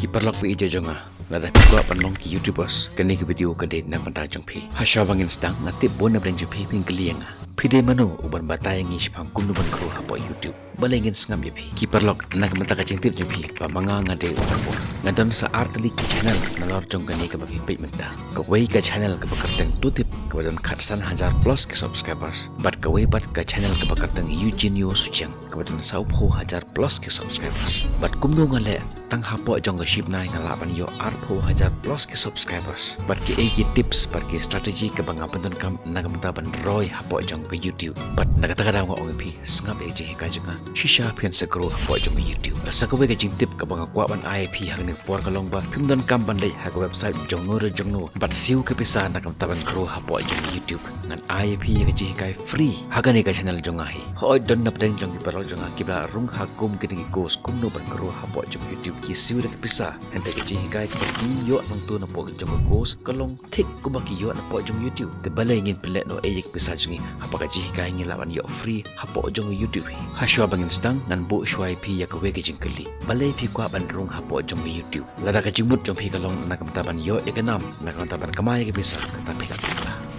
Kiparlok pi ijo jonga. Nada piko panlong ki YouTubers kani ki video ka date na panta jong pi. Hasya bangin stang nati bon na bren jong pi pin klianga. Pide mano uban batay ngi spang kundu ban kro hapo YouTube. Balengin sngam ya pi. Kiparlok nag mata ka jingtip jong pi pa manga ngade uban bon. Ngadon sa artli ki channel na lor jong kani ka bagi pay menta. Ka wei ka channel ka bakarteng tutip ka badan khatsan 1000 plus ke subscribers. Bat ka wei bat ka channel ka bakarteng Eugenio Suciang ka badan saupho 1000 plus ke subscribers. Bat kumno ngale tang hapo jong ka ship nai ngalapan yo arpo 1000 plus ke subscribers. Bat ki egi tips bat ki strategi ka bangapan kam nagamta ban roy hapo jong ka YouTube. Bat nagatagada nga ong pi ngap eji ka jonga shisha pian sa grow hapo jong ka YouTube. Sa ka we ka jing tip ka bangakwa ban IP hang ni por ka long ba pimdan kam ban dai ha ka website jong no bat siu ka pisa nagamta ban grow hapo jong ka YouTube. Ngan IP ka ji kai free haga ni ka channel jong hi. Hoi don nap deng jong ki parol jong ki bla rung ha kum ki ngi gos kum no ban grow hapo jong YouTube. Ki siu dak pisa hente ke jing kai ki yo nang tu na po jong gos kalong tik ku ba ki yo na po jong YouTube te balai ngin pelet no ejek pisa jing apa ka jing kai ngi lawan yo free hapo jong YouTube ha shwa bangin stang nan bu shwai pi ya ka we ke jing kali balai pi kwa ban rung hapo jong YouTube lada ka jingmut jong pi kalong na kam taban yo e ganam na kam taban kamai ke pisa ta pi ka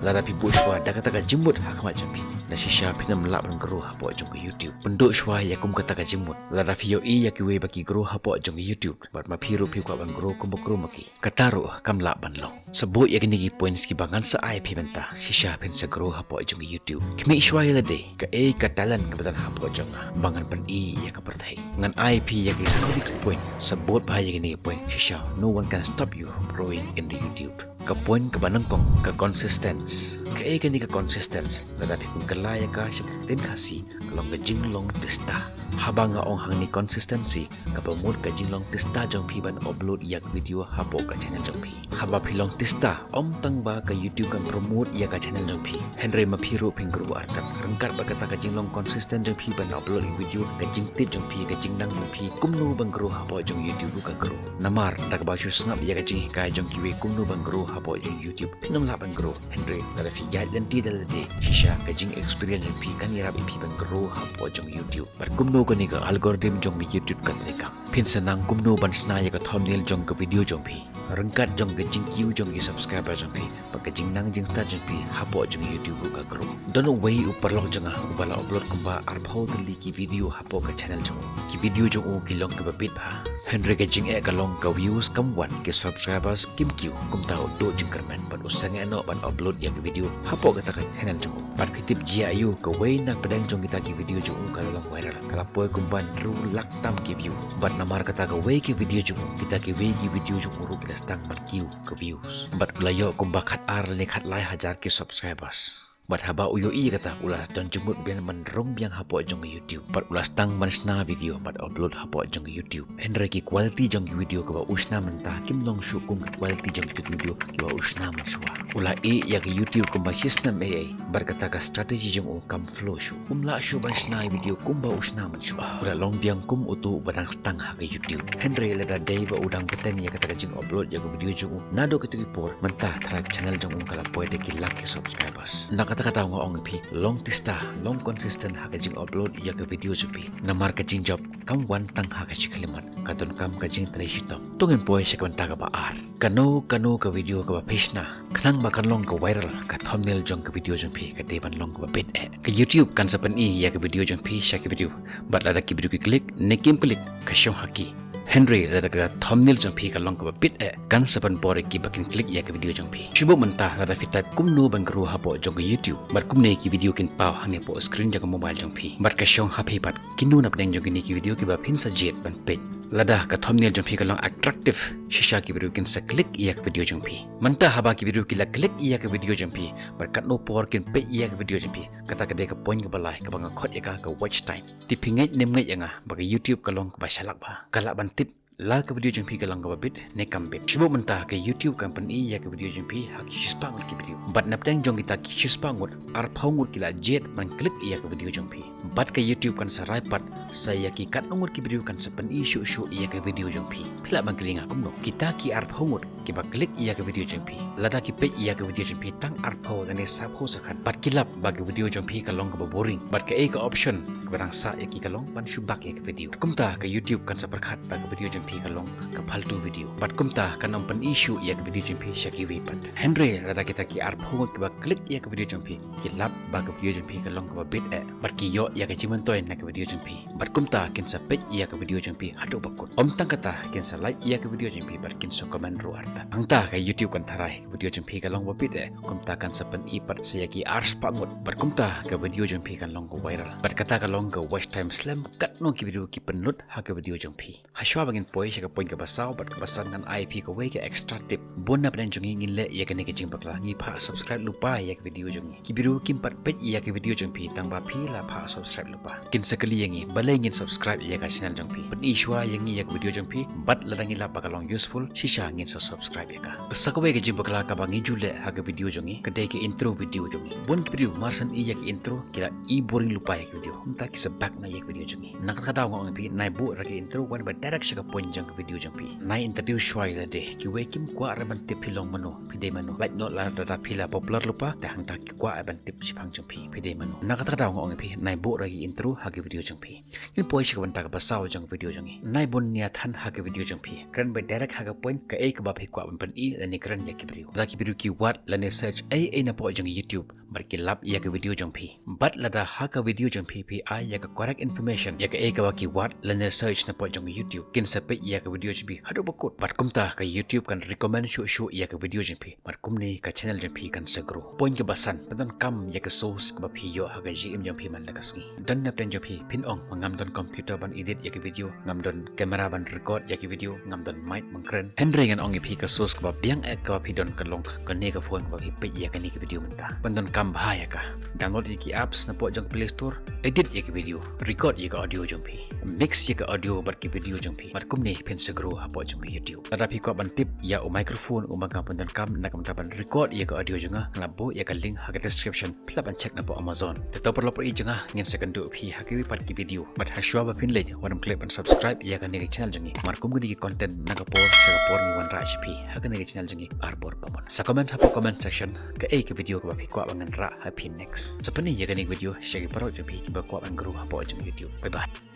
lada pi bu shwa da kata ka jingmut ha kama jong pi na shisha pinam lap ban gro hapo jong YouTube penduk shwa ya kum kata ka jingmut lada fi yo i ya ki we ba ki gro hapo jong YouTube bat ma phiru pi kwa ban gro kum bokro maki kataru kam lap ban long sebut ya kini ki points ki bangan sa IP benta shisha pen sa gro hapo jong YouTube kimi shwa ya lade ka e ka talent ka badan hapo jong bangan pan i ya ka perthai ngan IP ya ki sandiri ki point sebut ba ya kini point shisha no one can stop you from growing in the YouTube ka point ka banangkong ka consistence ka e kini ka consistence lada pi kun kalaya ka shak tin khasi kalong ka jinglong tista habang ong hang ni consistency ka pamul ka jinglong tista jong pi ban upload yak video hapo ka channel jong pi haba pilong tista om tang ba ka YouTube kan promote ya ka channel jong pi Henry ma phiru pingru artan rengkat ba kata ka jinglong consistent jong pi ban upload video ka jingtip jong pi ka jingdang jong pi kumnu bang gro hapo jong YouTube ka gro namar dak ba shu ngap ya ka jing ka jong kiwe kumnu bang gro hapo jong YouTube pinam la bang gro Henry kada fi ya dan ti dal de shisha ka jing experience jong pi kan irap pi bang gro hapo jong YouTube bar kumnu ko ni ka algorithm jong YouTube ka trika pin sanang kumnu ban sna ya ka thumbnail jong ka video jong pi rengkat jong ka jing kiu jong ki subscriber jong pi pak jing nang jing start jong pi hapo jong YouTube ka gro don way upar lok jong ubala upload kumba arpho tali ki video hapo ka channel jong ki video jong o ki long ka bit ba Henry ka jing e ka long ka views kam wan ki subscribers kim kiu kum tau do jing kerman ban usang no ban upload yang video hapo ka ta channel jong pat pitip ji ayu ka way nak pedang jong kita ki video jong ka long viral kala poy kumban ru lak tam ki view bat namar kata ka way ki video jong kita ki way ki video jong ru kita stang ban kiu ka views bat ulayo kumba khat ar le khat lai 1000 ki subscribers bat haba uyo i kata ulas dan jemput bian menrong biang hapo jong YouTube bat ulas tang mansna video bat upload hapo jong YouTube Henry ki quality jong video ka ba usna mentah kim long shu kum quality jong video ki ba usna manswa ula e ya ki YouTube kum ba shisna me bar kata ka strategy jong o kam flow shu la shu mansna video kum ba usna manswa ula long biang kum utu badang stang ha ka YouTube Henry le da day ba udang peten ya kata ka jing upload ya video jong nado ka tu por mentah thrak channel jong kala poe de ki lak ki subscribers kata-kata nga ong pi long tista long consistent ha ka jing upload ya ka video jupi namar ka jing job kam wan tang ha ka chiklimat katon kam ka jing trai shitom tungen poy shak ban ta ka ba ar kano ka video ka ba pishna khnang ba kan long ka viral ka thumbnail jong ka video jong pi ka de ban long ka ba bit ka YouTube kan sapan i ya ka video jong pi shak video bat la ki video ki click nekim click ka show haki Henry lada ka thumbnail jong pi ka long ka bit kan sapan bore ki bakin click ya ka video jong pi shubo mentah lada fi type kumnu bang gru hapo jong ka YouTube bat kumne ki video kin pau hane po screen jaga mobile jong pi bat ka shong happy bat kinu nap deng jong ki video ki ba pin sa jet ban page lada ka thumbnail jong pi ka long attractive shisha ki video kin sa click ya ka video jong pi mentah haba ki video ki la click ya ka video jong pi bat kat no por kin page ya ka video jong pi kata ka de ka point ka balai ka bang khot ya ka watch time ti pingai nem ngai anga ba YouTube ka long ka ba shalak ba kala ban tip la ka video jong pi ka lang ka bit ne kam bit shubo mentah ka YouTube company ya ka video jong pi hak shispa ngot ki video bat nap deng jong kita ki shispa ngot ar phaungut kila jet man click ya ka video jong pi bat ka YouTube kan sarai pat saya ki kat ngot ki video kan sapan issue ya ka video jong pi phila bang klinga kumno kita ki ar phaungut kiba klik ia ke video jengpi lada ki pe ia ke video jengpi tang arpo dan sapho sakan bat kilap bagi video jengpi kalong ke boring bat ke option barang sa ya ki kalong ban shubak ya ke video kumta ke YouTube kan saperkhat bagi video jengpi kalong ke paltu video bat kumta kan open issue ia ke video jengpi syaki wipat Henry lada kita ki arpo kiba klik ia ke video jengpi kilap bagi video jengpi kalong ke bit bat ki yo ia ke cimentoy na ke video jengpi bat kumta kin sa pe ia ke video jengpi hado bakut om tang kata kin sa like ia ke video jengpi bat kin so komen ruarta angta ke YouTube kan tarai ke video jengpi kalong bit kumta kan sa pen ipat sayaki ars pangut bat kumta ke video jengpi kan long ko viral bat kata kalong ke watch time slam kat no ki video ki penut ha ke video jengpi haswa bangin poi sya ke poin ke basau bat ke basan kan IP ke we ke extra tip bona pen jongi ngin le ia ke ne ke jing bakla ngi pha subscribe lupa ia ke video jongi ki video kim pat pet ia ke video jengpi tang ba phi la pha subscribe lupa kin sekali yangi balai ngin subscribe ia ka channel jengpi pen iswa yangi ia ke video jengpi bat ladangi la pakalong useful shisha ngin so subscribe ya ka sakwe ke jing bakla ka bangi jule ha ke video jongi kedai ke intro video jongi bon ke video marsan iya ke intro kira i boring lupa ya ke video entah ki sebak na ya ke video jongi nak kata ngong pi nai bu ra ke intro wan ba direct sya ka point jang ke video jengpi nai introduce shwai la de ki we kim kwa ra ban tip pilong mano pide mano like not la da pila popular lupa ta hang ta ki kwa ban tip sipang jengpi pide mano nak kata ngong pi nai bu ra ke intro ha ke video jengpi ni poi sya ka ban ta ka basau jang video jongi nai bon nia than ha ke video jengpi kran ba direct ha ka point ka e ka ba phi kwa ban pen i la ni kran ya ke video la ki video ki wat la ne search ai na po jang YouTube bar ki lap ya ke video jengpi bat la da ha ka video jengpi pi ai ya ka correct information ya ka e ka ba ki wat la ne search na po jang YouTube kin sa pe ya ke video jengpi hado bakut bat kumta ka YouTube kan recommend show ya ke video jengpi bar kum ni ka channel jengpi kan segro point ke basan pen kam ya ke source ka ba phi yo ha ga gm jengpi man la kasngi dan na plan jengpi pin ong mangam don computer ban edit ya ke video ngam don kamera ban record ya ke video ngam don mic mangkren Henry ngan ong pi ka source ka ba biang ka ba phi don ka long ka ne ka phone ka ba pe ya ka ni ke video menta pen don kam bahaya ka download ki apps na po jang Play Store edit ya ke video record ya ke audio jengpi mix ya ke audio bar ki video jengpi bar kum ni pen segro ha po jang YouTube ada pi ko ban tip ya o microphone o mangam pen don kam na kam taban record ya ke audio jenga ngabo ya ka link ha ke description pla ban check na po Amazon to perlo per i jenga ngin second do pi ha ke wi pat ki video bat ha shwa ba pin le wadam click ban subscribe ya ka ni channel jengi mar kum gudi content na ka por sa por ni wan ra pi ha ka ni channel jengi arbor pamon sa comment ha po comment section ke e ke video ko ba pi ko bangan ra ha pi next sapani ya ka ni video share paro jeng pi ki ba ko ban gru ha po jeng YouTube bye bye